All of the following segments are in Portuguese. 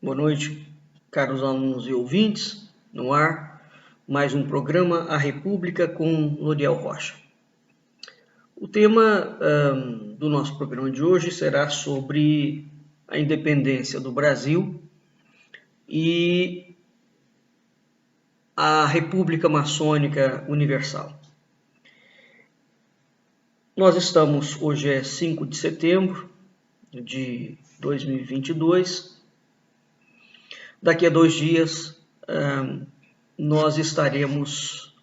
Boa noite, caros alunos e ouvintes, no ar, mais um programa A República com Loriel Rocha. O tema do nosso programa de hoje será sobre a independência do Brasil e a República Maçônica Universal. Nós estamos, hoje é 5 de setembro de 2022. Daqui a 2 dias nós estaremos,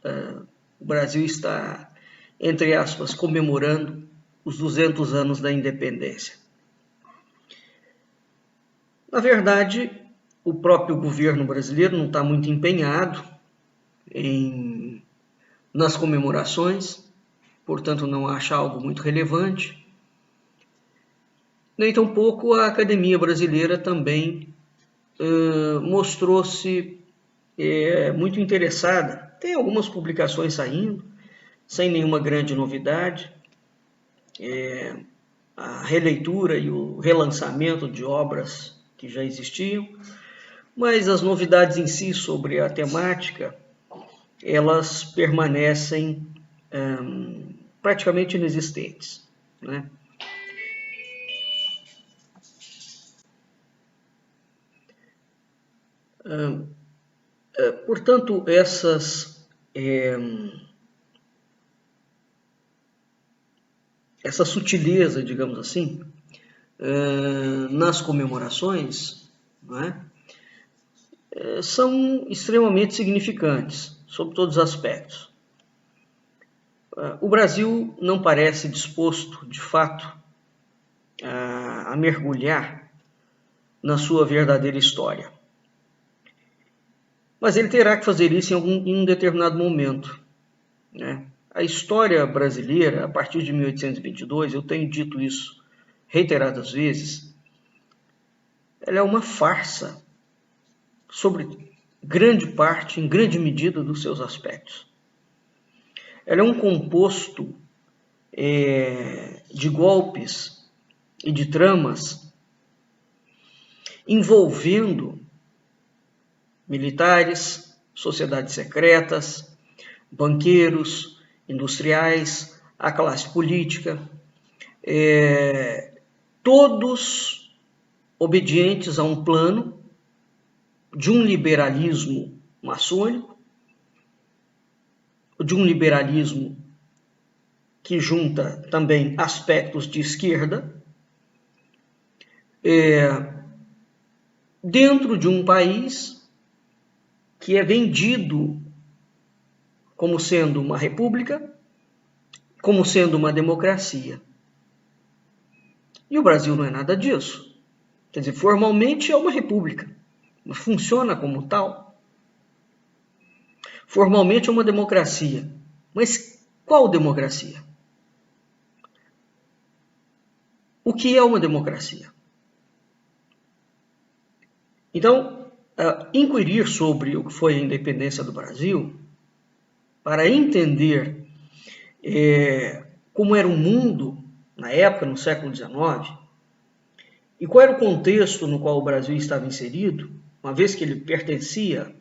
o Brasil está, entre aspas, comemorando os 200 anos da independência. Na verdade, o próprio governo brasileiro não está muito empenhado nas comemorações, portanto não acha algo muito relevante. Nem tampouco a Academia Brasileira também mostrou-se muito interessada. Tem algumas publicações saindo, sem nenhuma grande novidade. A releitura e o relançamento de obras que já existiam, mas as novidades em si sobre a temática, elas permanecem praticamente inexistentes, né? Portanto, essa sutileza, digamos assim, nas comemorações, né, são extremamente significantes, sob todos os aspectos. O Brasil não parece disposto, de fato, a mergulhar na sua verdadeira história. Mas ele terá que fazer isso em um determinado momento, né? A história brasileira, a partir de 1822, eu tenho dito isso reiteradas vezes, ela é uma farsa sobre grande parte, em grande medida, dos seus aspectos. Ela é um composto de golpes e de tramas envolvendo militares, sociedades secretas, banqueiros, industriais, a classe política, todos obedientes a um plano de um liberalismo maçônico, de um liberalismo que junta também aspectos de esquerda, dentro de um país que é vendido como sendo uma república, como sendo uma democracia. E o Brasil não é nada disso. Quer dizer, formalmente é uma república, mas funciona como tal. Formalmente é uma democracia, mas qual democracia? O que é uma democracia? Então, inquirir sobre o que foi a independência do Brasil, para entender como era o mundo na época, no século XIX, e qual era o contexto no qual o Brasil estava inserido, uma vez que ele pertencia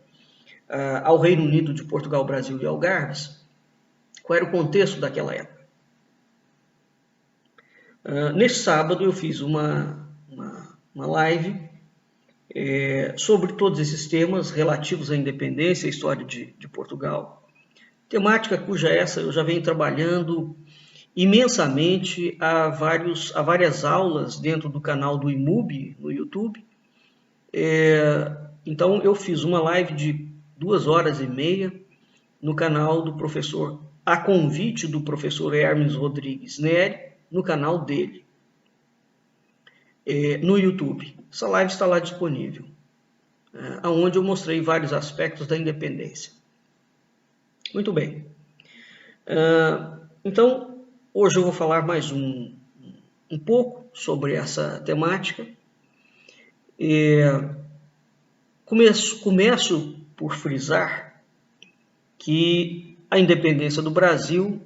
ao Reino Unido de Portugal, Brasil e Algarves, qual era o contexto daquela época. Neste sábado eu fiz uma live sobre todos esses temas relativos à independência e à história de Portugal. Temática cuja eu já venho trabalhando imensamente há várias aulas dentro do canal do IMUB no YouTube. Então eu fiz uma live de 2h30 no canal do professor, a convite do professor Hermes Rodrigues Neri, no canal dele, no YouTube. Essa live está lá disponível, onde eu mostrei vários aspectos da independência. Muito bem. Então, hoje eu vou falar mais um pouco sobre essa temática. Começo por frisar que a independência do Brasil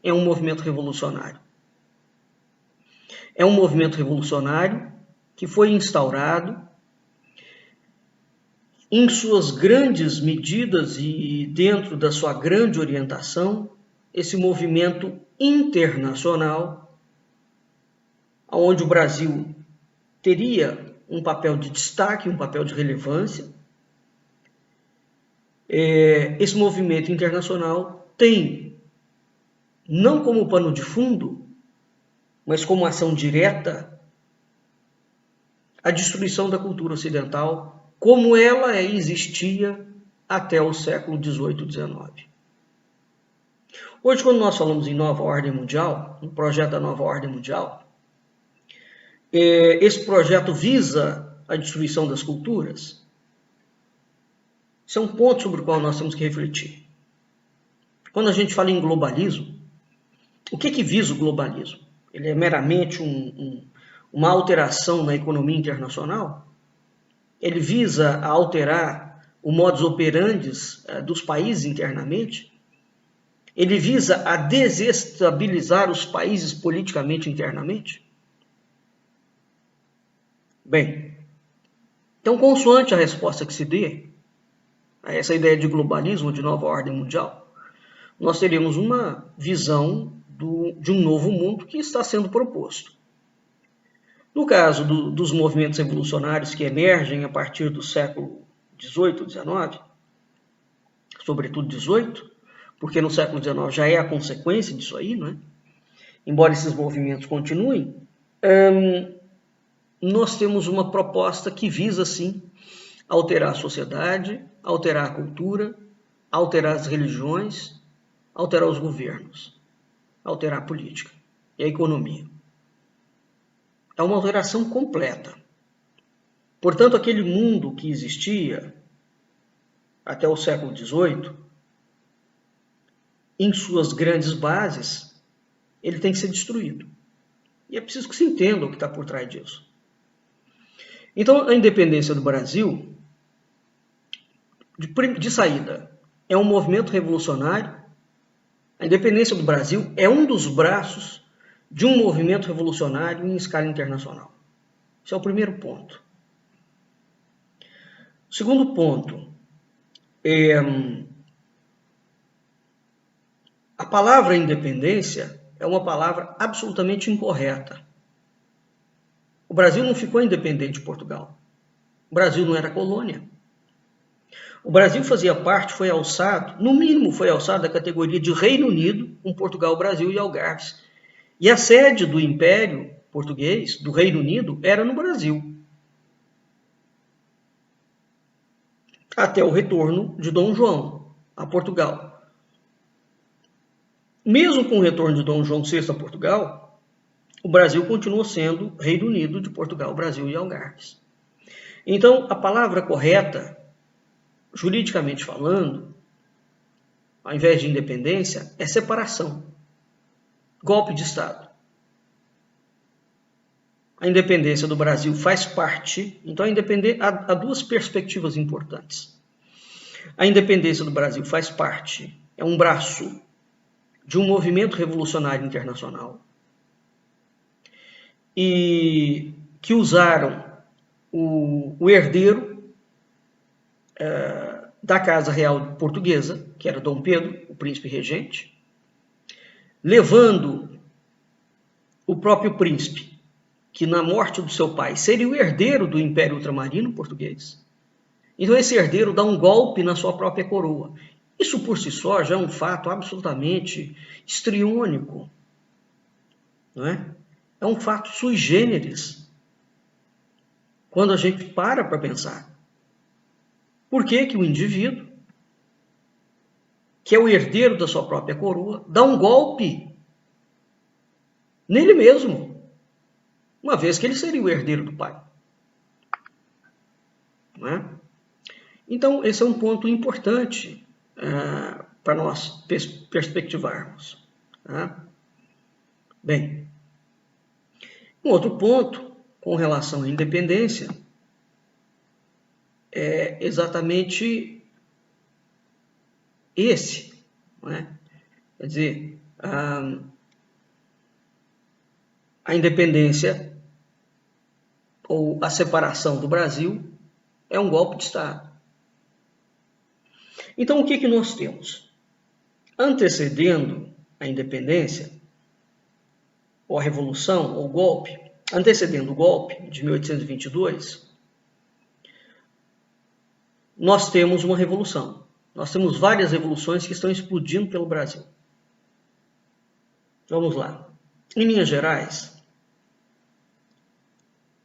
é um movimento revolucionário. É um movimento revolucionário que foi instaurado em suas grandes medidas e dentro da sua grande orientação, esse movimento internacional, onde o Brasil teria um papel de destaque, um papel de relevância. Esse movimento internacional tem, não como pano de fundo, mas como ação direta, a destruição da cultura ocidental, como ela existia até o século XVIII e XIX. Hoje, quando nós falamos em nova ordem mundial, no projeto da nova ordem mundial, esse projeto visa a destruição das culturas. Isso é um ponto sobre o qual nós temos que refletir. Quando a gente fala em globalismo, o que visa o globalismo? Ele é meramente uma alteração na economia internacional? Ele visa alterar o modus operandi dos países internamente? Ele visa a desestabilizar os países politicamente internamente? Bem, então, consoante a resposta que se dê a essa ideia de globalismo, de nova ordem mundial, nós teremos uma visão de um novo mundo que está sendo proposto. No caso dos movimentos revolucionários que emergem a partir do século XVIII, XIX, sobretudo XVIII, porque no século XIX já é a consequência disso aí, não é? Embora esses movimentos continuem, nós temos uma proposta que visa, sim, alterar a sociedade, alterar a cultura, alterar as religiões, alterar os governos, alterar a política e a economia. É uma alteração completa. Portanto, aquele mundo que existia até o século XVIII, em suas grandes bases, ele tem que ser destruído. E é preciso que se entenda o que está por trás disso. Então, a independência do Brasil, de saída, é um movimento revolucionário. A independência do Brasil é um dos braços de um movimento revolucionário em escala internacional. Esse é o primeiro ponto. O segundo ponto é a palavra independência é uma palavra absolutamente incorreta. O Brasil não ficou independente de Portugal. O Brasil não era colônia. O Brasil fazia parte, foi alçado, no mínimo foi alçado da categoria de Reino Unido, com Portugal, Brasil e Algarves. E a sede do Império Português, do Reino Unido, era no Brasil. Até o retorno de Dom João a Portugal. Mesmo com o retorno de Dom João VI a Portugal, o Brasil continuou sendo Reino Unido de Portugal, Brasil e Algarves. Então, a palavra correta, juridicamente falando, ao invés de independência, é separação. Golpe de Estado. A independência do Brasil faz parte, então há duas perspectivas importantes. A independência do Brasil faz parte, é um braço de um movimento revolucionário internacional e que usaram o herdeiro da Casa Real Portuguesa, que era Dom Pedro, o príncipe regente, levando o próprio príncipe, que na morte do seu pai seria o herdeiro do Império Ultramarino português. Então esse herdeiro dá um golpe na sua própria coroa. Isso por si só já é um fato absolutamente histriônico, não é? É um fato sui generis, quando a gente para pensar. Por que o indivíduo, que é o herdeiro da sua própria coroa, dá um golpe nele mesmo, uma vez que ele seria o herdeiro do pai? Não é? Então, esse é um ponto importante para nós perspectivarmos. Tá? Bem, um outro ponto com relação à independência é exatamente esse. Não é? Quer dizer, a independência ou a separação do Brasil é um golpe de Estado. Então, o que nós temos? Antecedendo a independência, ou a revolução, ou o golpe, antecedendo o golpe de 1822, nós temos uma revolução. Nós temos várias revoluções que estão explodindo pelo Brasil. Vamos lá. Em Minas Gerais,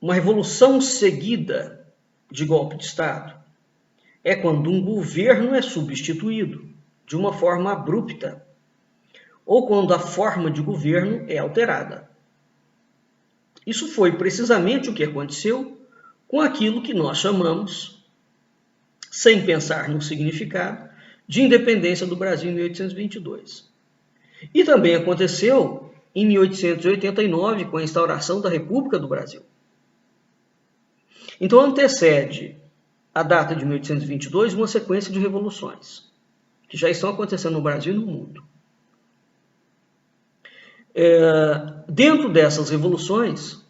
uma revolução seguida de golpe de Estado é quando um governo é substituído de uma forma abrupta ou quando a forma de governo é alterada. Isso foi precisamente o que aconteceu com aquilo que nós chamamos, sem pensar no significado, de independência do Brasil em 1822. E também aconteceu em 1889 com a instauração da República do Brasil. Então antecede a data de 1822 uma sequência de revoluções que já estão acontecendo no Brasil e no mundo. Dentro dessas revoluções,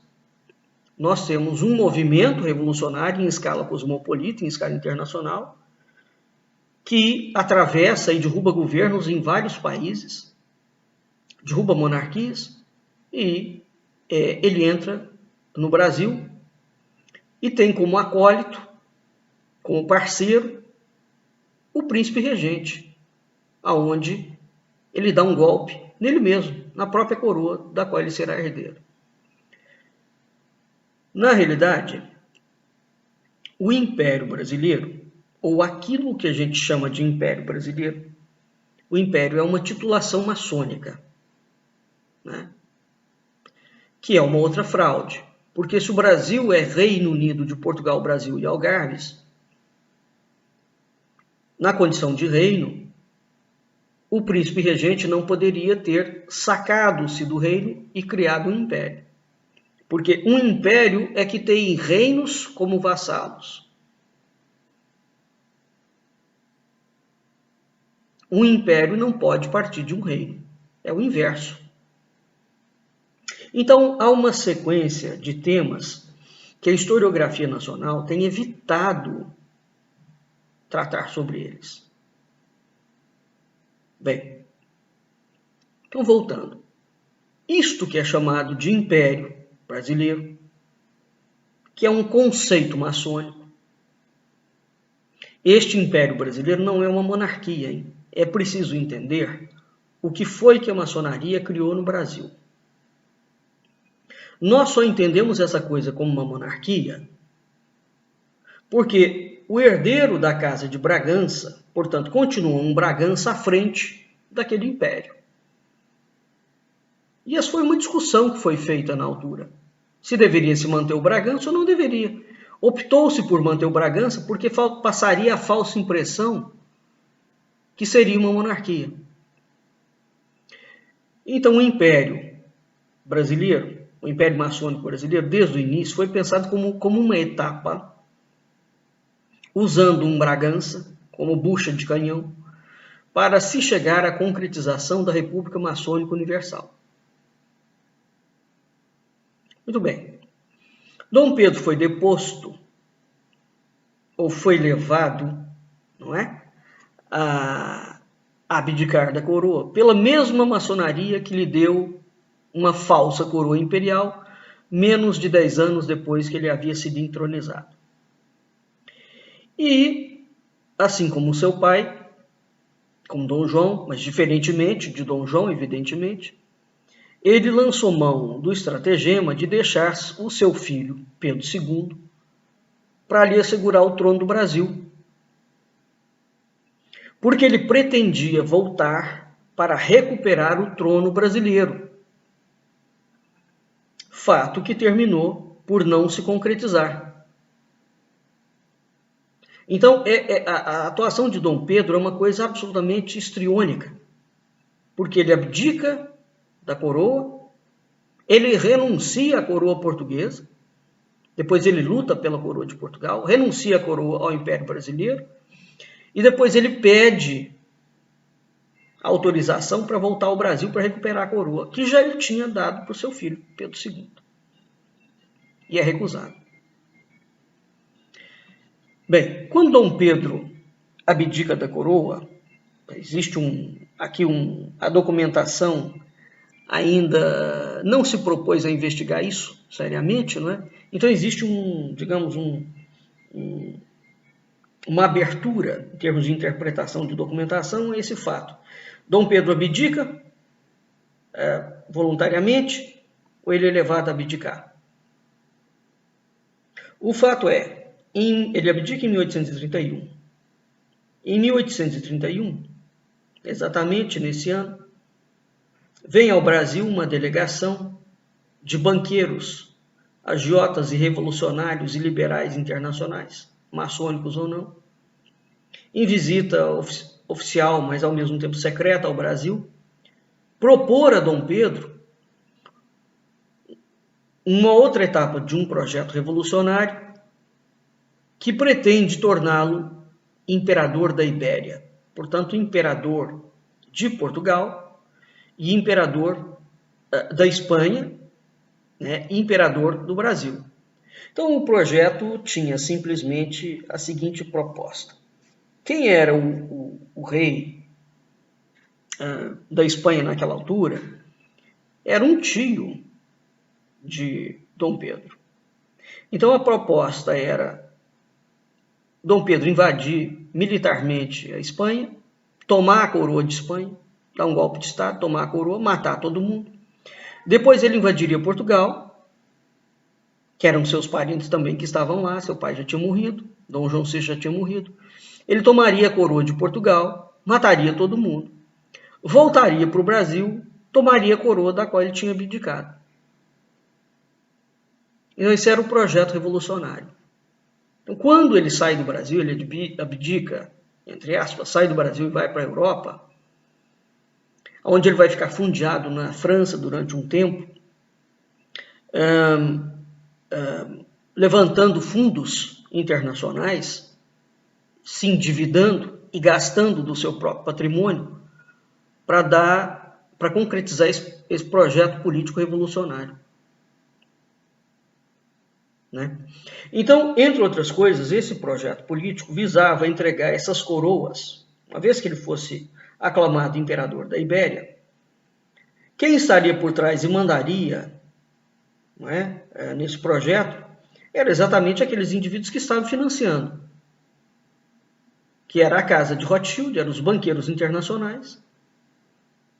nós temos um movimento revolucionário em escala cosmopolita, em escala internacional, que atravessa e derruba governos em vários países, derruba monarquias, e ele entra no Brasil e tem como acólito, como parceiro, o príncipe regente, aonde ele dá um golpe nele mesmo, na própria coroa da qual ele será herdeiro. Na realidade, o Império Brasileiro, ou aquilo que a gente chama de Império Brasileiro, o Império é uma titulação maçônica, né? Que é uma outra fraude. Porque se o Brasil é Reino Unido de Portugal, Brasil e Algarves, na condição de reino, o príncipe regente não poderia ter sacado-se do reino e criado um império. Porque um império é que tem reinos como vassalos. Um império não pode partir de um reino. É o inverso. Então, há uma sequência de temas que a historiografia nacional tem evitado tratar sobre eles. Bem, então voltando. Isto que é chamado de Império Brasileiro, que é um conceito maçônico, este Império Brasileiro não é uma monarquia, hein? É preciso entender o que foi que a maçonaria criou no Brasil. Nós só entendemos essa coisa como uma monarquia porque o herdeiro da Casa de Bragança, portanto, continua um Bragança à frente daquele império. E essa foi uma discussão que foi feita na altura. Se deveria se manter o Bragança ou não deveria. Optou-se por manter o Bragança porque passaria a falsa impressão que seria uma monarquia. Então, o Império Brasileiro, o Império Maçônico Brasileiro, desde o início, foi pensado como uma etapa, usando um Bragança como bucha de canhão, para se chegar à concretização da República Maçônica Universal. Muito bem. Dom Pedro foi deposto, ou foi levado, não é, a abdicar da coroa, pela mesma maçonaria que lhe deu uma falsa coroa imperial, menos de 10 anos depois que ele havia sido entronizado. E, assim como seu pai, como Dom João, mas diferentemente de Dom João, evidentemente, ele lançou mão do estratagema de deixar o seu filho, Pedro II, para lhe assegurar o trono do Brasil, porque ele pretendia voltar para recuperar o trono brasileiro, fato que terminou por não se concretizar. Então, a atuação de Dom Pedro é uma coisa absolutamente histriônica, porque ele abdica da coroa, ele renuncia à coroa portuguesa, depois ele luta pela coroa de Portugal, renuncia a coroa ao Império Brasileiro, e depois ele pede autorização para voltar ao Brasil para recuperar a coroa, que já ele tinha dado para o seu filho, Pedro II. E é recusado. Bem, quando Dom Pedro abdica da coroa, existe a documentação ainda não se propôs a investigar isso seriamente, não é? Então existe uma abertura em termos de interpretação de documentação a esse fato. Dom Pedro abdica voluntariamente ou ele é levado a abdicar? O fato é, ele abdica em 1831. Em 1831, exatamente nesse ano, vem ao Brasil uma delegação de banqueiros, agiotas e revolucionários e liberais internacionais, maçônicos ou não, em visita oficial, mas ao mesmo tempo secreta ao Brasil, propor a Dom Pedro uma outra etapa de um projeto revolucionário que pretende torná-lo imperador da Ibéria, portanto, imperador de Portugal e imperador da Espanha, né, e imperador do Brasil. Então, o projeto tinha simplesmente a seguinte proposta. Quem era o rei da Espanha naquela altura era um tio de Dom Pedro. Então, a proposta era Dom Pedro invadir militarmente a Espanha, tomar a coroa de Espanha, dar um golpe de Estado, tomar a coroa, matar todo mundo. Depois ele invadiria Portugal, que eram seus parentes também que estavam lá, seu pai já tinha morrido, Dom João VI já tinha morrido. Ele tomaria a coroa de Portugal, mataria todo mundo, voltaria para o Brasil, tomaria a coroa da qual ele tinha abdicado. Então esse era o projeto revolucionário. Então, quando ele sai do Brasil, ele abdica, entre aspas, sai do Brasil e vai para a Europa, onde ele vai ficar fundeado na França durante um tempo, levantando fundos internacionais, se endividando e gastando do seu próprio patrimônio para concretizar esse projeto político revolucionário. Né? Então, entre outras coisas, esse projeto político visava entregar essas coroas, uma vez que ele fosse aclamado imperador da Ibéria, quem estaria por trás e mandaria, não é, nesse projeto eram exatamente aqueles indivíduos que estavam financiando, que era a casa de Rothschild, eram os banqueiros internacionais,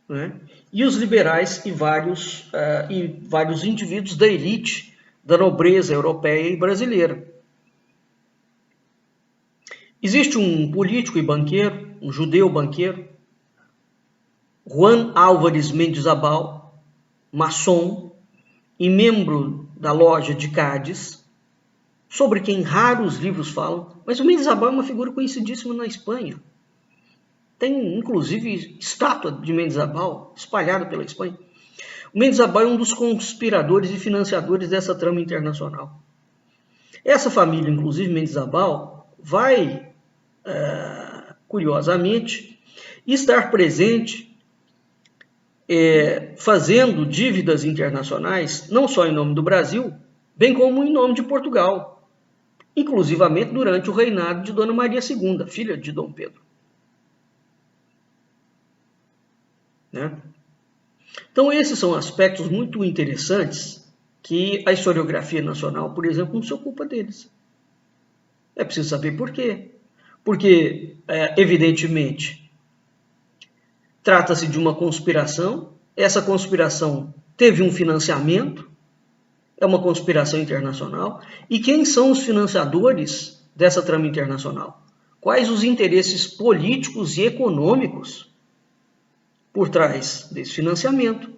não é, e os liberais e vários indivíduos da elite da nobreza europeia e brasileira. Existe um político e banqueiro, um judeu banqueiro, Juan Álvares Mendizábal, maçom e membro da loja de Cádiz, sobre quem raros livros falam, mas o Mendizábal é uma figura conhecidíssima na Espanha. Tem, inclusive, estátua de Mendizábal espalhada pela Espanha. O Mendizábal é um dos conspiradores e financiadores dessa trama internacional. Essa família, inclusive Mendizábal, vai, curiosamente, estar presente fazendo dívidas internacionais, não só em nome do Brasil, bem como em nome de Portugal, inclusivamente durante o reinado de Dona Maria II, filha de Dom Pedro. Né? Então, esses são aspectos muito interessantes que a historiografia nacional, por exemplo, não se ocupa deles. É preciso saber por quê. Porque, evidentemente, trata-se de uma conspiração, essa conspiração teve um financiamento, é uma conspiração internacional, e quem são os financiadores dessa trama internacional? Quais os interesses políticos e econômicos por trás desse financiamento?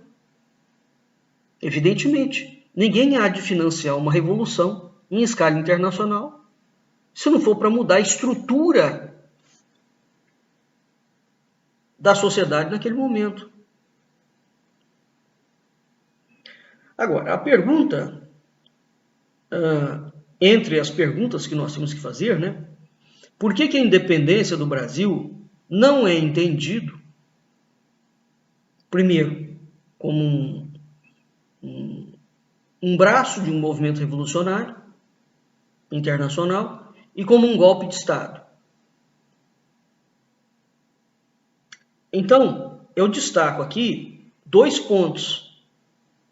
Evidentemente, ninguém há de financiar uma revolução em escala internacional se não for para mudar a estrutura da sociedade naquele momento. Agora, a pergunta, entre as perguntas que nós temos que fazer, né? Por que a independência do Brasil não é entendido, primeiro, como um braço de um movimento revolucionário internacional e como um golpe de Estado? Então, eu destaco aqui 2 pontos,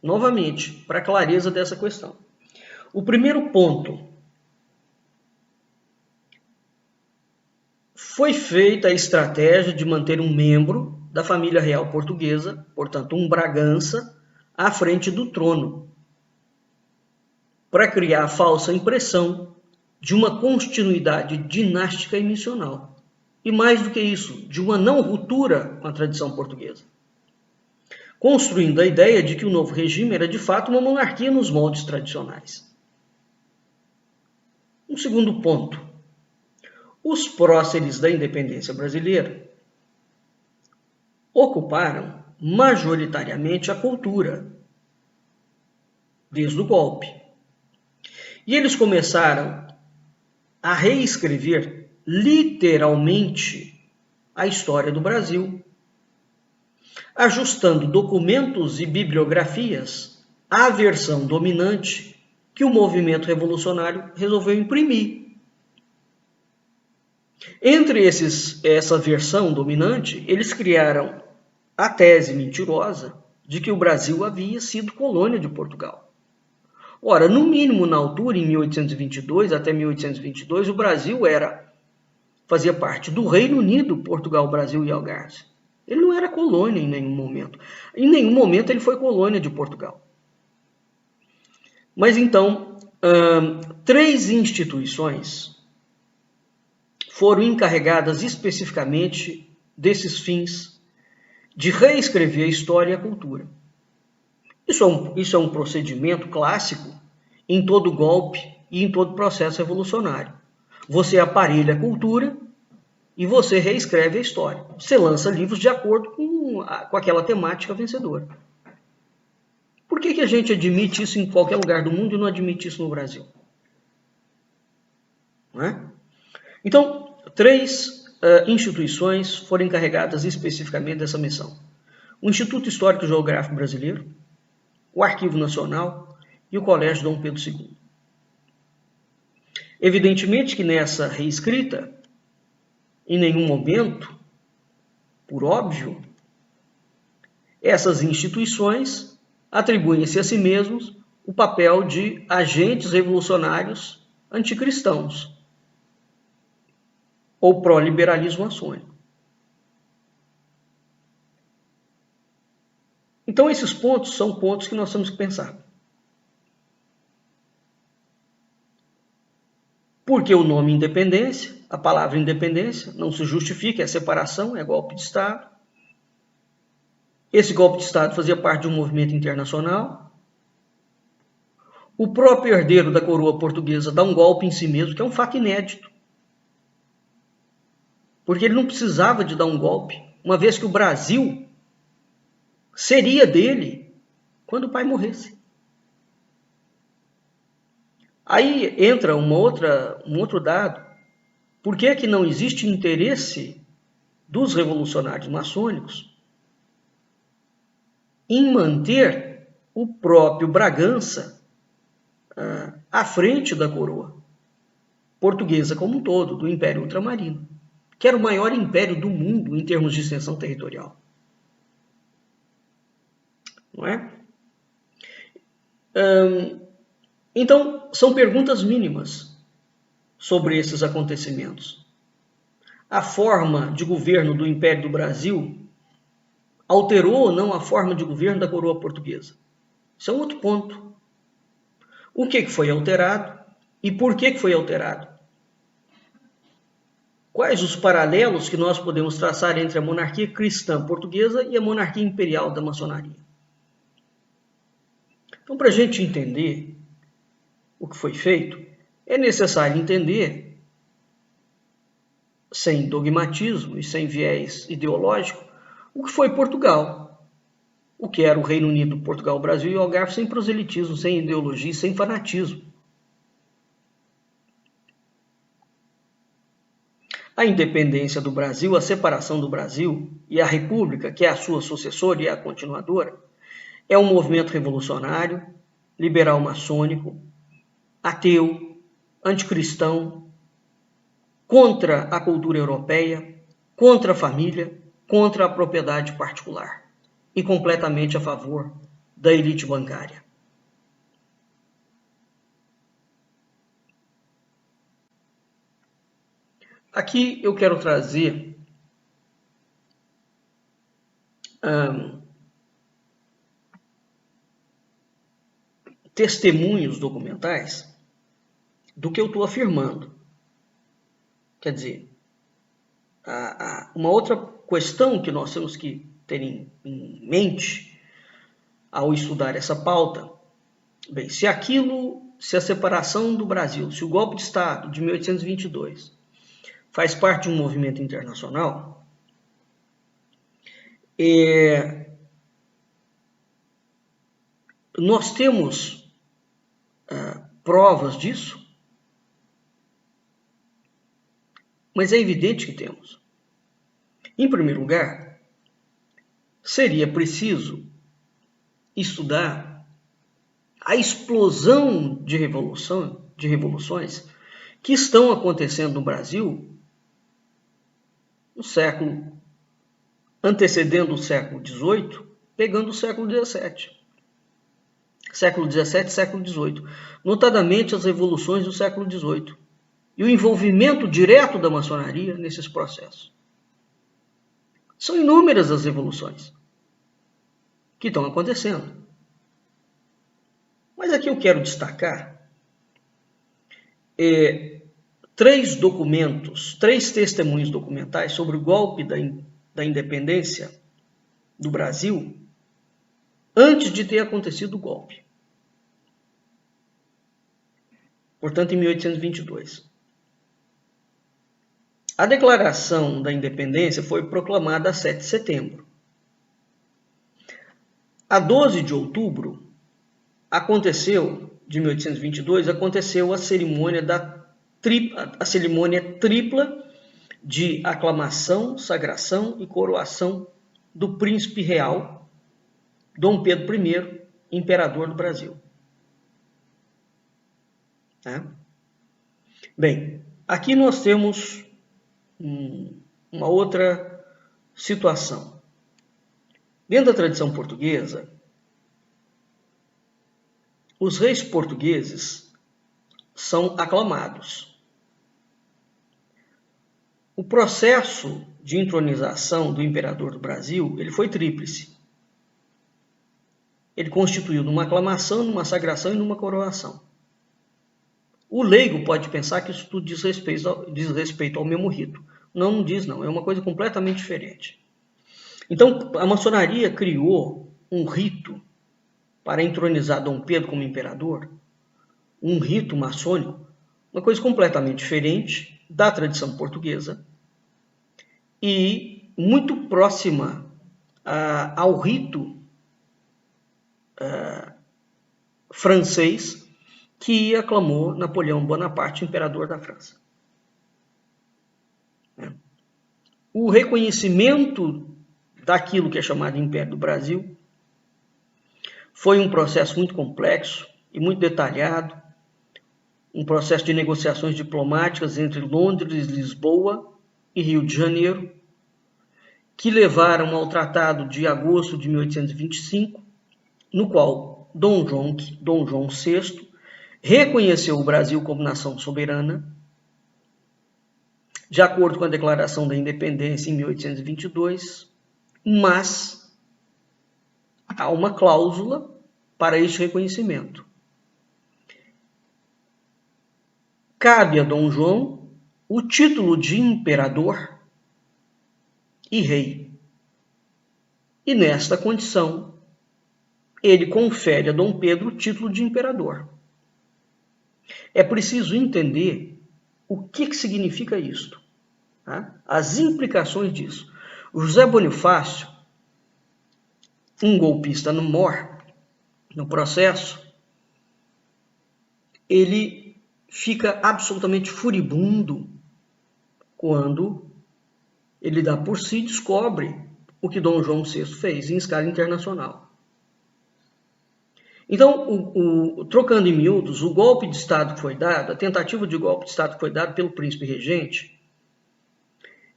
novamente, para a clareza dessa questão. O primeiro ponto: foi feita a estratégia de manter um membro da família real portuguesa, portanto um Bragança, à frente do trono, para criar a falsa impressão de uma continuidade dinástica e missional. E mais do que isso, de uma não ruptura com a tradição portuguesa, construindo a ideia de que o novo regime era de fato uma monarquia nos moldes tradicionais. Um segundo ponto: os próceres da independência brasileira ocuparam majoritariamente a cultura, desde o golpe. E eles começaram a reescrever literalmente a história do Brasil, ajustando documentos e bibliografias à versão dominante que o movimento revolucionário resolveu imprimir. Entre essa versão dominante, eles criaram a tese mentirosa de que o Brasil havia sido colônia de Portugal. Ora, no mínimo na altura, em 1822 até 1822, o Brasil fazia parte do Reino Unido, Portugal, Brasil e Algarve. Ele não era colônia em nenhum momento. Em nenhum momento ele foi colônia de Portugal. Mas então, 3 instituições foram encarregadas especificamente desses fins de reescrever a história e a cultura. Isso é um procedimento clássico em todo golpe e em todo processo revolucionário. Você aparelha a cultura e você reescreve a história. Você lança livros de acordo com aquela temática vencedora. Por que a gente admite isso em qualquer lugar do mundo e não admite isso no Brasil? Não é? Então, 3 instituições foram encarregadas especificamente dessa missão: o Instituto Histórico e Geográfico Brasileiro, o Arquivo Nacional e o Colégio Dom Pedro II. Evidentemente que nessa reescrita, em nenhum momento, por óbvio, essas instituições atribuem-se a si mesmos o papel de agentes revolucionários anticristãos ou pró-liberalismo maçônico. Então, esses pontos são pontos que nós temos que pensar. Porque o nome independência, a palavra independência, não se justifica, é separação, é golpe de Estado. Esse golpe de Estado fazia parte de um movimento internacional. O próprio herdeiro da coroa portuguesa dá um golpe em si mesmo, que é um fato inédito. Porque ele não precisava de dar um golpe, uma vez que o Brasil seria dele quando o pai morresse. Aí entra um outro dado. Por que não existe interesse dos revolucionários maçônicos em manter o próprio Bragança à frente da coroa portuguesa como um todo, do Império Ultramarino, que era o maior império do mundo em termos de extensão territorial? Não é? Então, são perguntas mínimas sobre esses acontecimentos. A forma de governo do Império do Brasil alterou ou não a forma de governo da coroa portuguesa? Isso é um outro ponto. O que foi alterado e por que foi alterado? Quais os paralelos que nós podemos traçar entre a monarquia cristã portuguesa e a monarquia imperial da maçonaria? Então, para a gente entender o que foi feito, é necessário entender, sem dogmatismo e sem viés ideológico, o que foi Portugal, o que era o Reino Unido, Portugal, Brasil e Algarve, sem proselitismo, sem ideologia, sem fanatismo. A independência do Brasil, a separação do Brasil e a República, que é a sua sucessora e a continuadora, é um movimento revolucionário, liberal maçônico, ateu, anticristão, contra a cultura europeia, contra a família, contra a propriedade particular e completamente a favor da elite bancária. Aqui eu quero trazer testemunhos documentais do que eu estou afirmando. Quer dizer, uma outra questão que nós temos que ter em mente ao estudar essa pauta, bem, se a separação do Brasil, se o golpe de Estado de 1822 faz parte de um movimento internacional, nós temos provas disso, mas é evidente que temos. Em primeiro lugar, seria preciso estudar a explosão de revoluções que estão acontecendo no Brasil no século antecedendo o século XVIII, pegando o século XVII. Século XVII e século XVIII, notadamente as revoluções do século XVIII e o envolvimento direto da maçonaria nesses processos. São inúmeras as revoluções que estão acontecendo. Mas aqui eu quero destacar três testemunhos documentais sobre o golpe da independência do Brasil antes de ter acontecido o golpe. Portanto, em 1822. A Declaração da Independência foi proclamada a 7 de setembro. A 12 de outubro de 1822, aconteceu a cerimônia tripla de aclamação, sagração e coroação do príncipe real Dom Pedro I, imperador do Brasil. Bem, aqui nós temos uma outra situação. Dentro da tradição portuguesa, os reis portugueses são aclamados. O processo de entronização do imperador do Brasil, ele foi tríplice. Ele constituiu numa aclamação, numa sagração e numa coroação. O leigo pode pensar que isso tudo diz respeito ao mesmo rito. Não diz não, é uma coisa completamente diferente. Então, a maçonaria criou um rito para entronizar Dom Pedro como imperador, um rito maçônico, uma coisa completamente diferente da tradição portuguesa e muito próxima ao rito francês que aclamou Napoleão Bonaparte, imperador da França. O reconhecimento daquilo que é chamado Império do Brasil foi um processo muito complexo e muito detalhado, um processo de negociações diplomáticas entre Londres, Lisboa e Rio de Janeiro, que levaram ao Tratado de Agosto de 1825, no qual Dom João VI reconheceu o Brasil como nação soberana, de acordo com a Declaração da Independência em 1822, mas há uma cláusula para este reconhecimento. Cabe a Dom João o título de imperador e rei. E nesta condição, ele confere a Dom Pedro o título de imperador. É preciso entender o que significa isto, tá? As implicações disso. O José Bonifácio, um golpista no processo, ele fica absolutamente furibundo quando ele dá por si e descobre o que Dom João VI fez em escala internacional. Então, trocando em miúdos, o golpe de Estado que foi dado, a tentativa de golpe de Estado que foi dado pelo príncipe regente,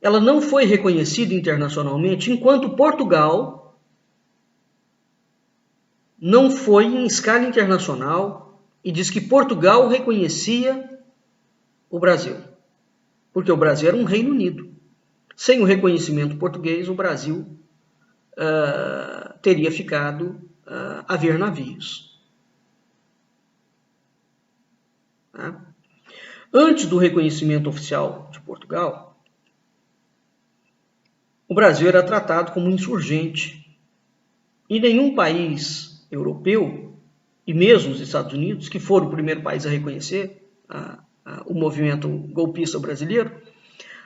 ela não foi reconhecida internacionalmente enquanto Portugal não foi em escala internacional e diz que Portugal reconhecia o Brasil, porque o Brasil era um Reino Unido. Sem o reconhecimento português, o Brasil teria ficado a ver navios. Tá? Antes do reconhecimento oficial de Portugal, o Brasil era tratado como insurgente. E nenhum país europeu, e mesmo os Estados Unidos, que foram o primeiro país a reconhecer o movimento golpista brasileiro,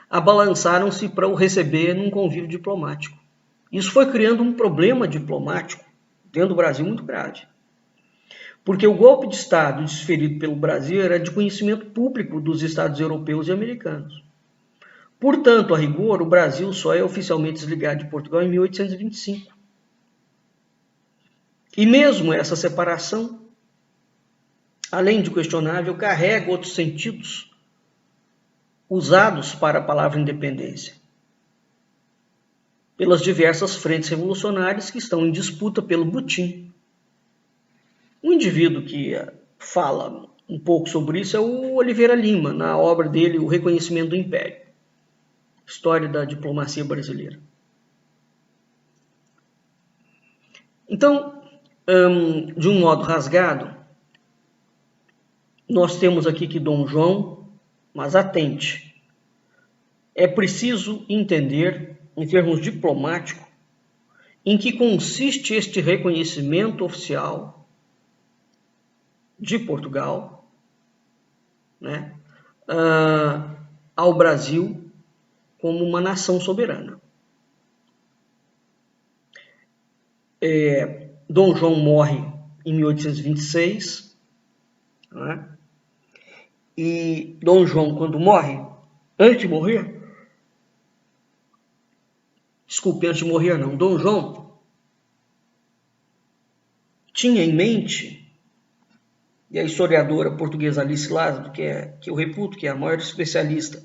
abalançaram-se para o receber num convívio diplomático. Isso foi criando um problema diplomático dentro do Brasil muito grave. Porque o golpe de Estado desferido pelo Brasil era de conhecimento público dos Estados europeus e americanos. Portanto, a rigor, o Brasil só é oficialmente desligado de Portugal em 1825. E mesmo essa separação, além de questionável, carrega outros sentidos usados para a palavra independência, pelas diversas frentes revolucionárias que estão em disputa pelo butim. Um indivíduo que fala um pouco sobre isso é o Oliveira Lima, na obra dele O Reconhecimento do Império, História da Diplomacia Brasileira. Então, de um modo rasgado, nós temos aqui que Dom João, mas atente, é preciso entender, em termos diplomáticos, em que consiste este reconhecimento oficial de Portugal, né, ao Brasil como uma nação soberana. Dom João morre em 1826, né, e Dom João, quando morre, antes de morrer não, Dom João tinha em mente, e a historiadora portuguesa Alice Lázaro, que eu reputo, que é a maior especialista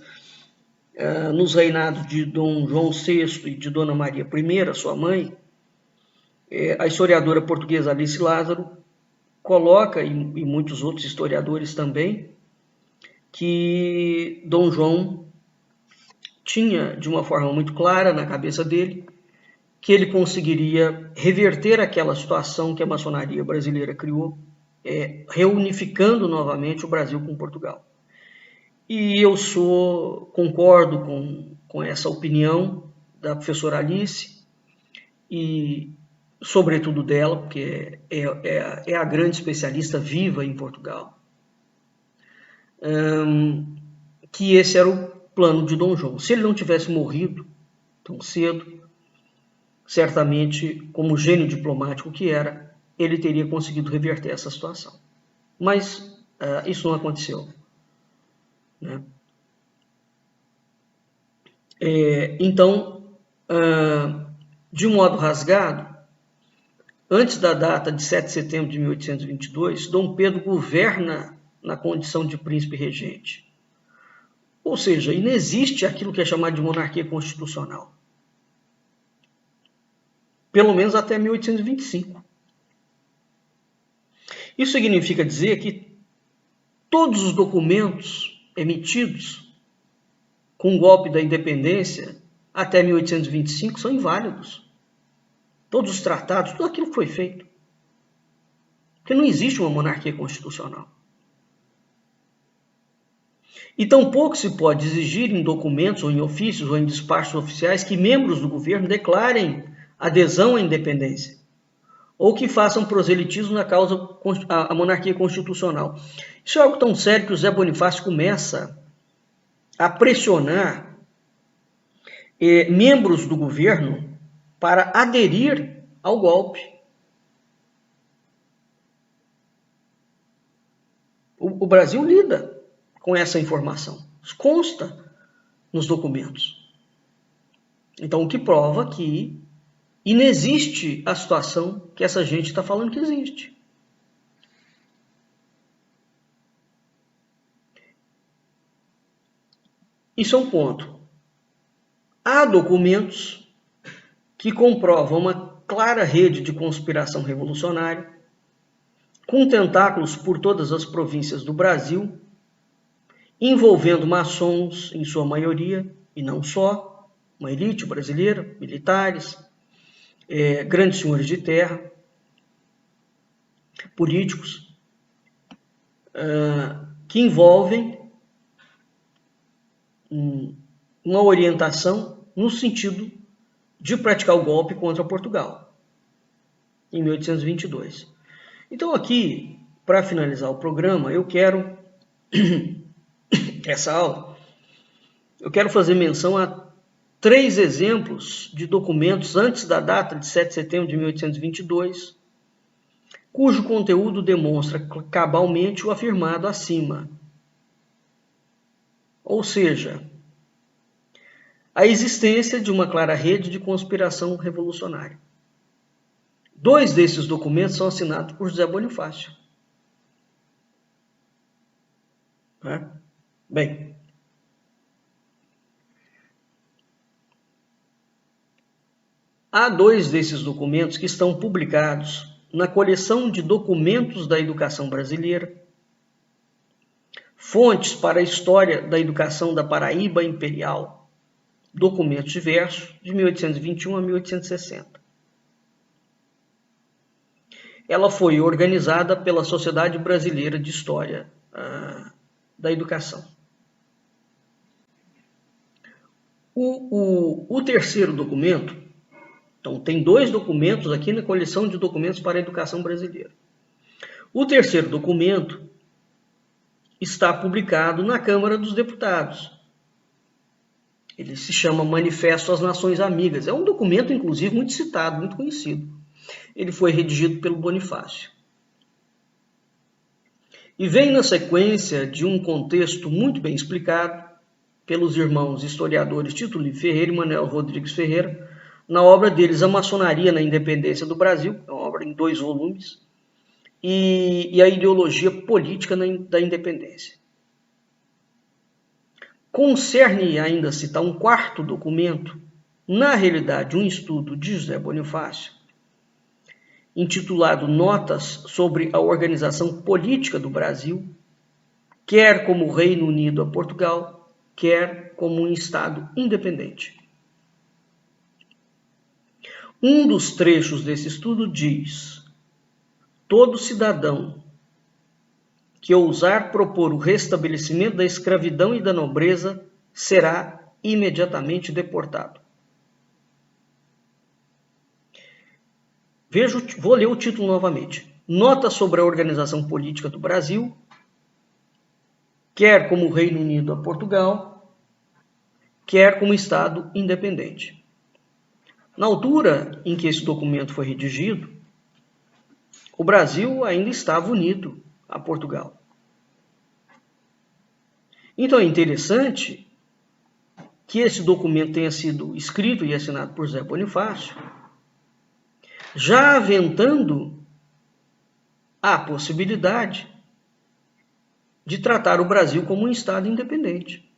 nos reinados de Dom João VI e de Dona Maria I, sua mãe, a historiadora portuguesa Alice Lázaro coloca, e muitos outros historiadores também, que Dom João tinha, de uma forma muito clara na cabeça dele, que ele conseguiria reverter aquela situação que a maçonaria brasileira criou, reunificando novamente o Brasil com Portugal. E eu concordo com essa opinião da professora Alice, e sobretudo dela, porque é a grande especialista viva em Portugal, que esse era o plano de Dom João. Se ele não tivesse morrido tão cedo, certamente, como gênio diplomático que era, ele teria conseguido reverter essa situação. Mas isso não aconteceu, né? Então, de um modo rasgado, antes da data de 7 de setembro de 1822, Dom Pedro governa na condição de príncipe regente. Ou seja, inexiste aquilo que é chamado de monarquia constitucional. Pelo menos até 1825. Isso significa dizer que todos os documentos emitidos com o golpe da independência até 1825 são inválidos. Todos os tratados, tudo aquilo que foi feito. Porque não existe uma monarquia constitucional. E tampouco se pode exigir em documentos, ou em ofícios, ou em despachos oficiais que membros do governo declarem adesão à independência, ou que façam proselitismo na causa à monarquia constitucional. Isso é algo tão sério que o Zé Bonifácio começa a pressionar membros do governo para aderir ao golpe. O Brasil lida com essa informação, isso consta nos documentos. Então, o que prova que inexiste a situação que essa gente está falando que existe. Isso é um ponto. Há documentos que comprovam uma clara rede de conspiração revolucionária, com tentáculos por todas as províncias do Brasil, envolvendo maçons, em sua maioria, e não só, uma elite brasileira, militares, grandes senhores de terra, políticos, que envolvem uma orientação no sentido de praticar o golpe contra Portugal, em 1822. Então aqui, para finalizar o programa, eu quero, essa aula, eu quero fazer menção a 3 exemplos de documentos antes da data de 7 de setembro de 1822, cujo conteúdo demonstra cabalmente o afirmado acima. Ou seja, a existência de uma clara rede de conspiração revolucionária. 2 desses documentos são assinados por José Bonifácio. Bem, há 2 desses documentos que estão publicados na coleção de documentos da educação brasileira, fontes para a história da educação da Paraíba Imperial, documentos diversos, de 1821 a 1860. Ela foi organizada pela Sociedade Brasileira de História da Educação. O terceiro documento, então tem 2 documentos aqui na coleção de documentos para a educação brasileira. O terceiro documento está publicado na Câmara dos Deputados. Ele se chama Manifesto às Nações Amigas. É um documento, inclusive, muito citado, muito conhecido. Ele foi redigido pelo Bonifácio. E vem na sequência de um contexto muito bem explicado pelos irmãos historiadores Tito Livre Ferreira e Manuel Rodrigues Ferreira, na obra deles A Maçonaria na Independência do Brasil, é uma obra em 2 volumes, e a ideologia política da independência. Concerne ainda citar um 4º documento, na realidade um estudo de José Bonifácio, intitulado Notas sobre a Organização Política do Brasil, quer como Reino Unido a Portugal, quer como um Estado independente. Um dos trechos desse estudo diz: todo cidadão que ousar propor o restabelecimento da escravidão e da nobreza será imediatamente deportado. Vou ler o título novamente. Nota sobre a organização política do Brasil, quer como Reino Unido a Portugal, quer como Estado independente. Na altura em que esse documento foi redigido, o Brasil ainda estava unido a Portugal. Então é interessante que esse documento tenha sido escrito e assinado por José Bonifácio, já aventando a possibilidade de tratar o Brasil como um Estado independente.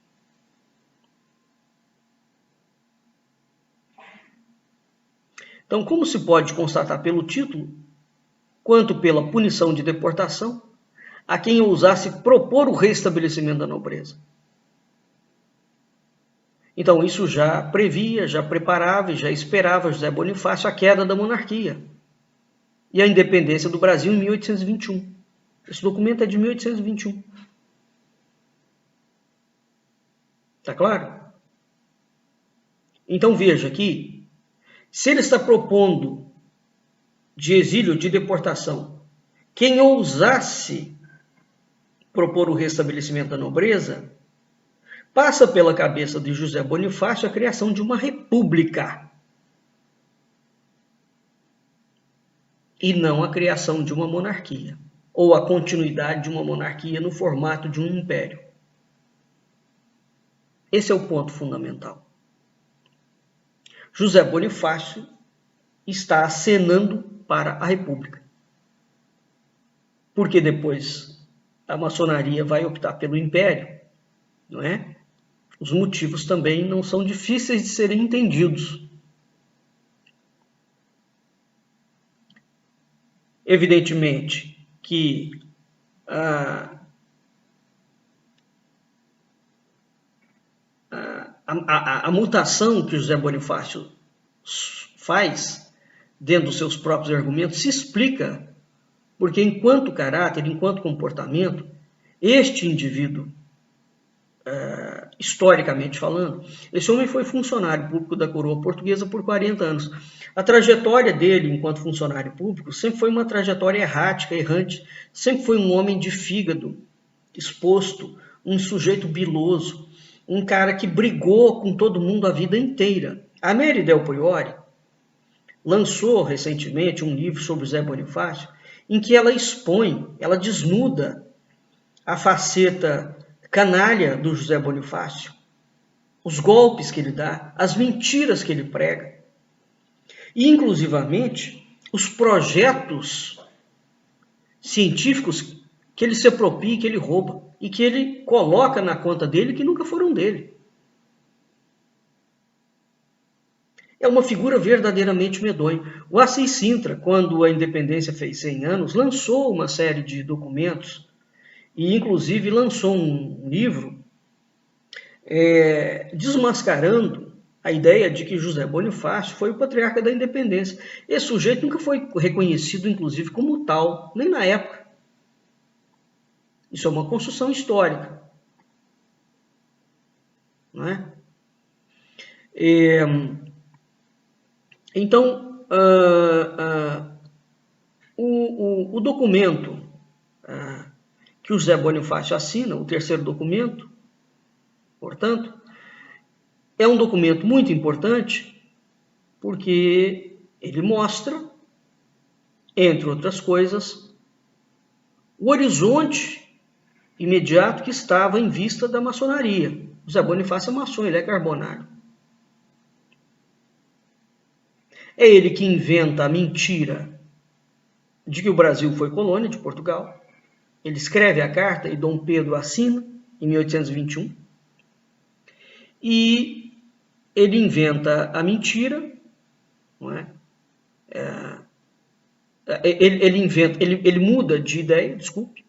Então, como se pode constatar pelo título, quanto pela punição de deportação, a quem ousasse propor o restabelecimento da nobreza. Então, isso já previa, já preparava e já esperava José Bonifácio a queda da monarquia e a independência do Brasil em 1821. Esse documento é de 1821. Está claro? Então, veja aqui, se ele está propondo de exílio, de deportação, quem ousasse propor o restabelecimento da nobreza, passa pela cabeça de José Bonifácio a criação de uma república e não a criação de uma monarquia, ou a continuidade de uma monarquia no formato de um império. Esse é o ponto fundamental. José Bonifácio está acenando para a república, porque depois a maçonaria vai optar pelo império, não é? os motivos também não são difíceis de serem entendidos. Evidentemente que a mutação que José Bonifácio faz dentro dos seus próprios argumentos se explica porque, enquanto caráter, enquanto comportamento, este indivíduo, historicamente falando, esse homem foi funcionário público da coroa portuguesa por 40 anos. A trajetória dele enquanto funcionário público sempre foi uma trajetória errática, errante, sempre foi um homem de fígado exposto, um sujeito biloso, um cara que brigou com todo mundo a vida inteira. A Mary Del Priore lançou recentemente um livro sobre José Bonifácio, em que ela expõe, ela desnuda a faceta canalha do José Bonifácio, os golpes que ele dá, as mentiras que ele prega, e inclusivamente os projetos científicos que ele se apropria, que ele rouba e que ele coloca na conta dele que nunca foram dele. É uma figura verdadeiramente medonha. O Assis Sintra, quando a independência fez 100 anos, lançou uma série de documentos e, inclusive, lançou um livro desmascarando a ideia de que José Bonifácio foi o patriarca da independência. Esse sujeito nunca foi reconhecido, inclusive, como tal, nem na época. Isso é uma construção histórica. Não é? Então, o documento que o José Bonifácio assina, o terceiro documento, portanto, é um documento muito importante porque ele mostra, entre outras coisas, o horizonte imediato que estava em vista da maçonaria. O José Bonifácio é maçom, ele é carbonário. É ele que inventa a mentira de que o Brasil foi colônia de Portugal. Ele escreve a carta e Dom Pedro assina em 1821. E ele inventa a mentira, não é? Ele muda de ideia, desculpe,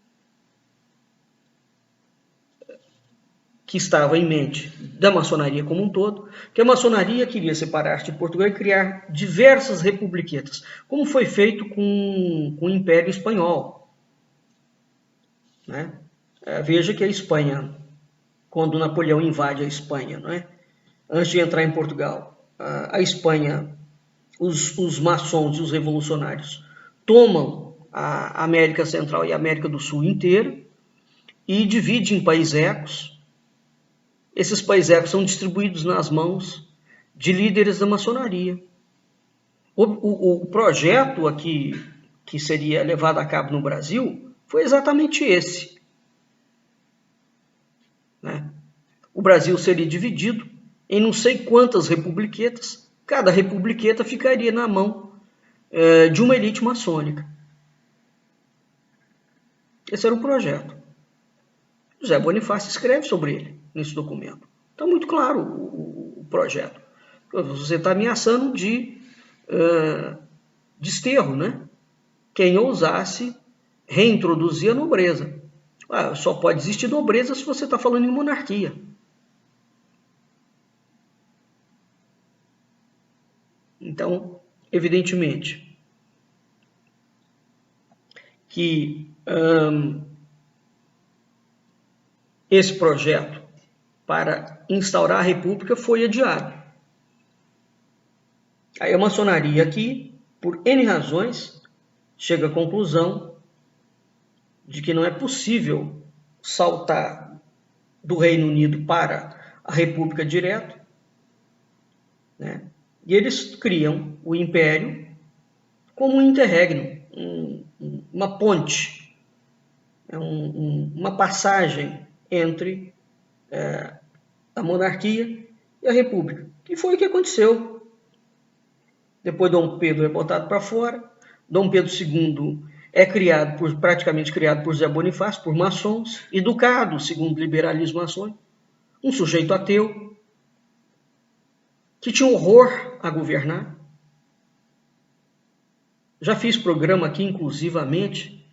que estava em mente da maçonaria como um todo, que a maçonaria queria separar-se de Portugal e criar diversas republiquetas, como foi feito com o Império Espanhol. Né? Veja que a Espanha, quando Napoleão invade a Espanha, não é? Antes de entrar em Portugal, a Espanha, os maçons e os revolucionários tomam a América Central e a América do Sul inteira e dividem em países. Esses países são distribuídos nas mãos de líderes da maçonaria. O projeto aqui que seria levado a cabo no Brasil foi exatamente esse. Né? O Brasil seria dividido em não sei quantas republiquetas. Cada republiqueta ficaria na mão de uma elite maçônica. Esse era o projeto. José Bonifácio escreve sobre ele nesse documento. Está muito claro o projeto. Você está ameaçando de desterro, né? Quem ousasse reintroduzir a nobreza. Só pode existir nobreza se você está falando em monarquia. Então, evidentemente, que esse projeto para instaurar a república foi adiado. Aí a maçonaria aqui, por N razões, chega à conclusão de que não é possível saltar do Reino Unido para a república direto, né? E eles criam o império como um interregno, uma ponte, uma passagem entre a monarquia e a república. E foi o que aconteceu. Depois Dom Pedro é botado para fora, Dom Pedro II é praticamente criado por José Bonifácio, por maçons, educado segundo o liberalismo maçônico. um sujeito ateu, que tinha horror a governar. Já fiz programa aqui, inclusivamente,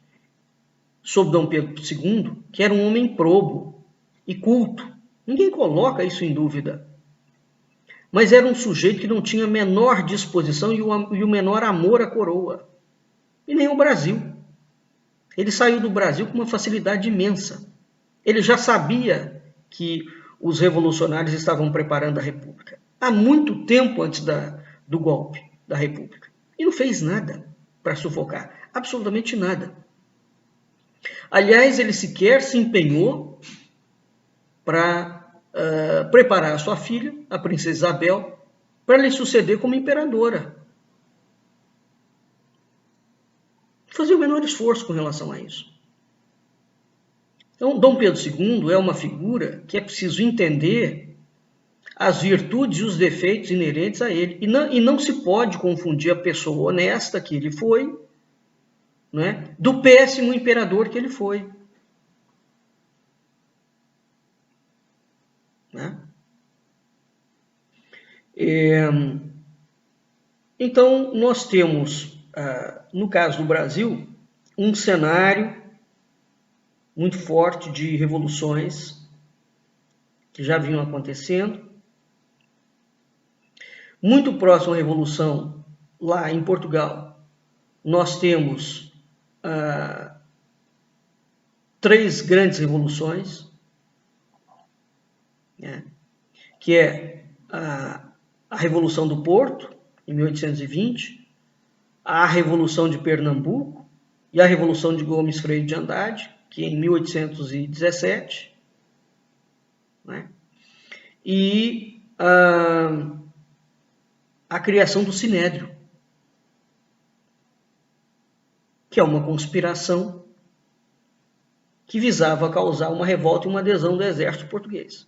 sobre Dom Pedro II, que era um homem probo e culto. Ninguém coloca isso em dúvida. Mas era um sujeito que não tinha a menor disposição e o menor amor à coroa. E nem o Brasil. Ele saiu do Brasil com uma facilidade imensa. Ele já sabia que os revolucionários estavam preparando a República. Há muito tempo antes do golpe da República. E não fez nada para sufocar. Absolutamente nada. Aliás, ele sequer se empenhou para preparar a sua filha, a princesa Isabel, para lhe suceder como imperadora. Fazer o menor esforço com relação a isso. Então, Dom Pedro II é uma figura que é preciso entender as virtudes e os defeitos inerentes a ele. E não se pode confundir a pessoa honesta que ele foi, né, do péssimo imperador que ele foi. Né? Então, nós temos, no caso do Brasil, um cenário muito forte de revoluções que já vinham acontecendo. Muito próximo à Revolução, lá em Portugal, nós temos 3 grandes revoluções, né, que é a Revolução do Porto, em 1820, a Revolução de Pernambuco e a Revolução de Gomes Freire de Andrade, que é em 1817, né, e a criação do Sinédrio, que é uma conspiração que visava causar uma revolta e uma adesão do exército português.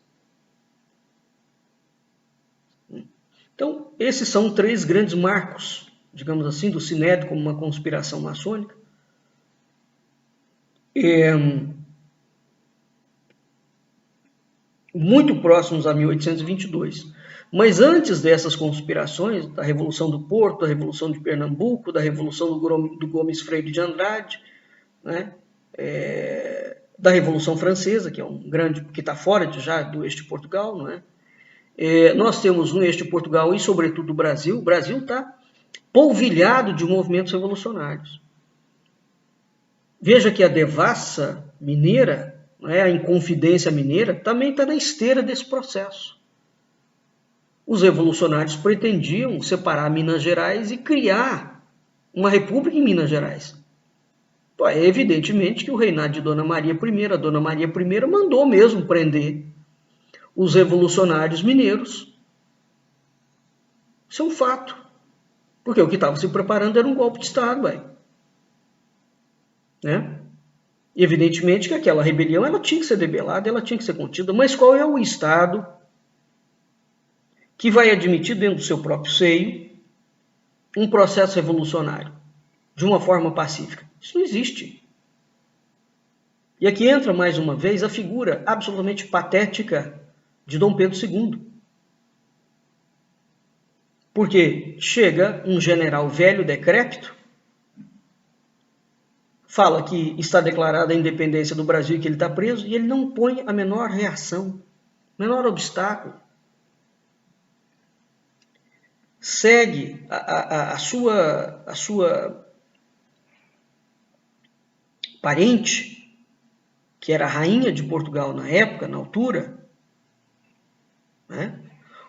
Então, esses são 3 grandes marcos, digamos assim, do Sinédrio como uma conspiração maçônica. Muito próximos a 1822. Mas antes dessas conspirações, da Revolução do Porto, da Revolução de Pernambuco, da Revolução do Gomes Freire de Andrade, né, da Revolução Francesa, que é um grande, que está fora já do eixo de Portugal, não é? Nós temos no eixo de Portugal e, sobretudo, do Brasil. O Brasil está polvilhado de movimentos revolucionários. Veja que a devassa mineira, a Inconfidência Mineira, também está na esteira desse processo. Os revolucionários pretendiam separar Minas Gerais e criar uma república em Minas Gerais. É evidentemente que o reinado de Dona Maria I, a Dona Maria I mandou mesmo prender os revolucionários mineiros. Isso é um fato. Porque o que estava se preparando era um golpe de Estado. Né? E evidentemente que aquela rebelião ela tinha que ser debelada, ela tinha que ser contida. Mas qual é o Estado que vai admitir dentro do seu próprio seio um processo revolucionário de uma forma pacífica? Isso não existe. E aqui entra mais uma vez a figura absolutamente patética de Dom Pedro II. Porque chega um general velho, decrépito, fala que está declarada a independência do Brasil e que ele está preso, e ele não põe a menor reação, menor obstáculo. Segue a sua parente, que era a rainha de Portugal na época, na altura, né?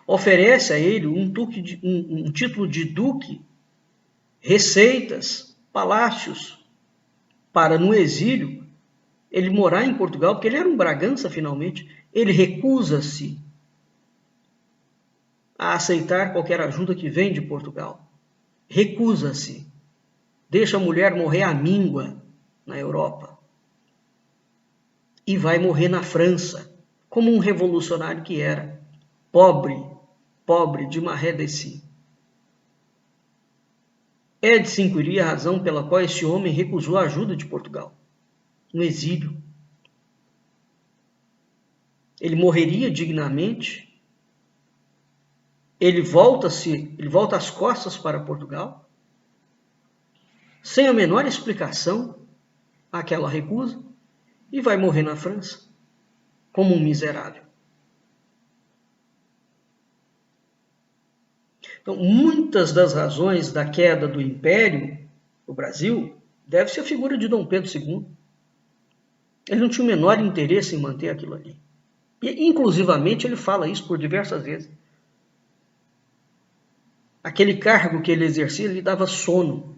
Oferece a ele um título de duque, receitas, palácios, para no exílio ele morar em Portugal, porque ele era um Bragança finalmente. Ele recusa-se a aceitar qualquer ajuda que vem de Portugal. Recusa-se. Deixa a mulher morrer à míngua na Europa. E vai morrer na França, como um revolucionário que era. Pobre de maré de si. É de se inquirir a razão pela qual esse homem recusou a ajuda de Portugal, no exílio. ele morreria dignamente, ele volta as costas para Portugal, sem a menor explicação àquela recusa, e vai morrer na França como um miserável. Então, muitas das razões da queda do Império no Brasil deve-se à figura de Dom Pedro II. Ele não tinha o menor interesse em manter aquilo ali. E, inclusivamente, ele fala isso por diversas vezes. Aquele cargo que ele exercia lhe dava sono.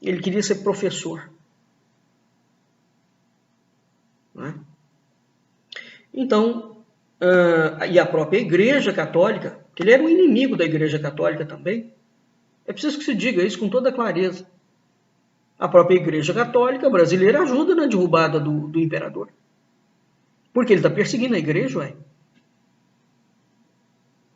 Ele queria ser professor. Não é? Então, e a própria Igreja Católica, que ele era um inimigo da Igreja Católica também, é preciso que se diga isso com toda clareza. A própria Igreja Católica brasileira ajuda na derrubada do imperador. Porque ele está perseguindo a igreja, ué.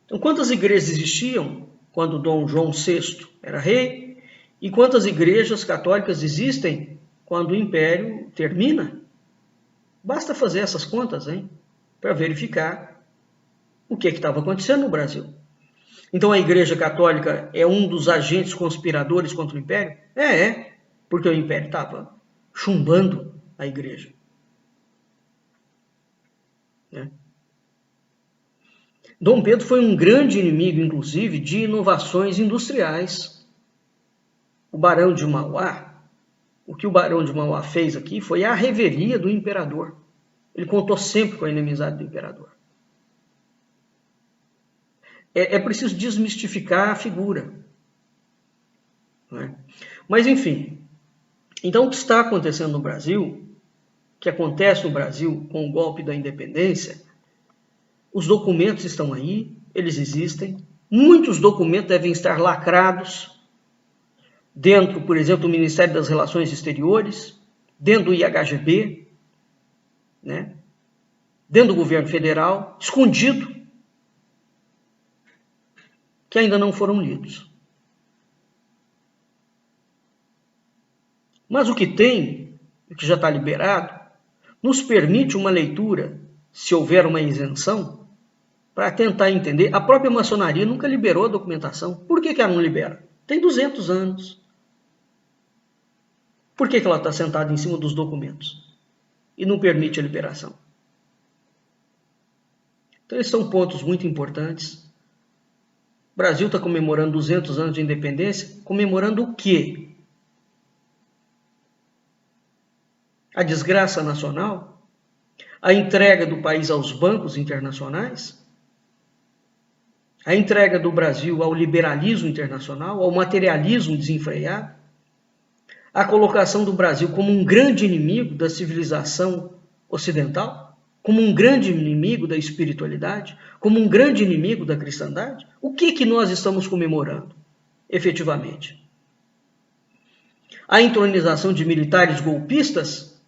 Então, quantas igrejas existiam quando Dom João VI era rei? E quantas igrejas católicas existem quando o império termina? Basta fazer essas contas, hein, para verificar o que estava acontecendo no Brasil. Então a Igreja Católica é um dos agentes conspiradores contra o Império? Porque o Império estava chumbando a Igreja. Dom Pedro foi um grande inimigo, inclusive, de inovações industriais. O Barão de Mauá, o que o Barão de Mauá fez aqui foi a revelia do imperador. Ele contou sempre com a inimizade do imperador. É preciso desmistificar a figura. Não é? Mas, enfim, então o que está acontecendo no Brasil, o que acontece no Brasil com o golpe da independência, os documentos estão aí, eles existem, muitos documentos devem estar lacrados dentro, por exemplo, do Ministério das Relações Exteriores, dentro do IHGB, né? Dentro do governo federal, escondido, que ainda não foram lidos. Mas o que tem, o que já está liberado, nos permite uma leitura, se houver uma isenção, para tentar entender. A própria maçonaria nunca liberou a documentação. Por que ela não libera? Tem 200 anos. Por que ela está sentada em cima dos documentos e não permite a liberação? Então, esses são pontos muito importantes. O Brasil está comemorando 200 anos de independência. Comemorando o quê? A desgraça nacional? A entrega do país aos bancos internacionais? A entrega do Brasil ao liberalismo internacional, ao materialismo desenfreado? A colocação do Brasil como um grande inimigo da civilização ocidental? Como um grande inimigo da espiritualidade? Como um grande inimigo da cristandade? O que nós estamos comemorando, efetivamente? A entronização de militares golpistas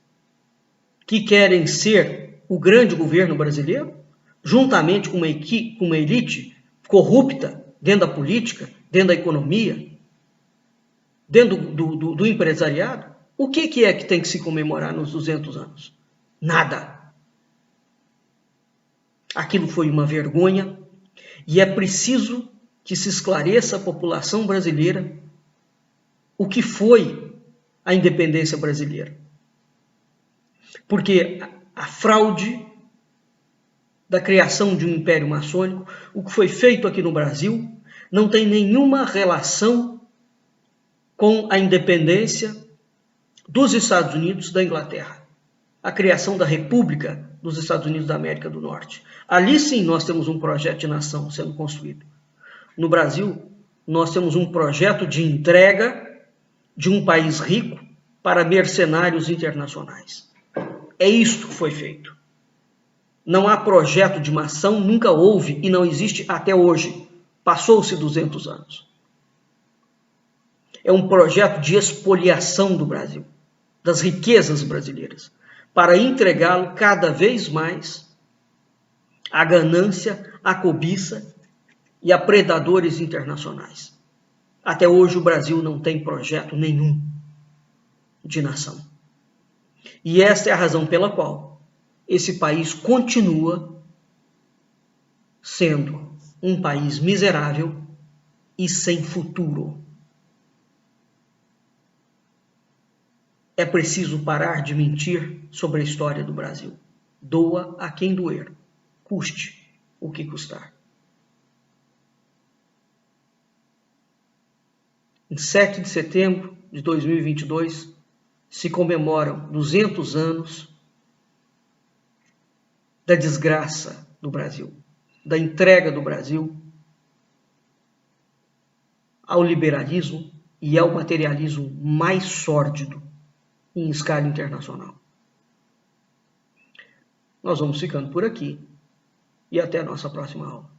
que querem ser o grande governo brasileiro, juntamente com uma elite corrupta dentro da política, dentro da economia, dentro do empresariado? O que é que tem que se comemorar nos 200 anos? Nada. Aquilo foi uma vergonha e é preciso que se esclareça à população brasileira o que foi a independência brasileira. Porque a fraude da criação de um império maçônico, o que foi feito aqui no Brasil, não tem nenhuma relação com a independência dos Estados Unidos da Inglaterra. A criação da República dos Estados Unidos da América do Norte. Ali sim nós temos um projeto de nação sendo construído. No Brasil, nós temos um projeto de entrega de um país rico para mercenários internacionais. É isto que foi feito. Não há projeto de nação, nunca houve e não existe até hoje. Passou-se 200 anos. É um projeto de expoliação do Brasil, das riquezas brasileiras, para entregá-lo cada vez mais à ganância, à cobiça e a predadores internacionais. Até hoje o Brasil não tem projeto nenhum de nação. E esta é a razão pela qual esse país continua sendo um país miserável e sem futuro. É preciso parar de mentir sobre a história do Brasil. Doa a quem doer, custe o que custar. Em 7 de setembro de 2022, se comemoram 200 anos da desgraça do Brasil, da entrega do Brasil ao liberalismo e ao materialismo mais sórdido em escala internacional. Nós vamos ficando por aqui e até a nossa próxima aula.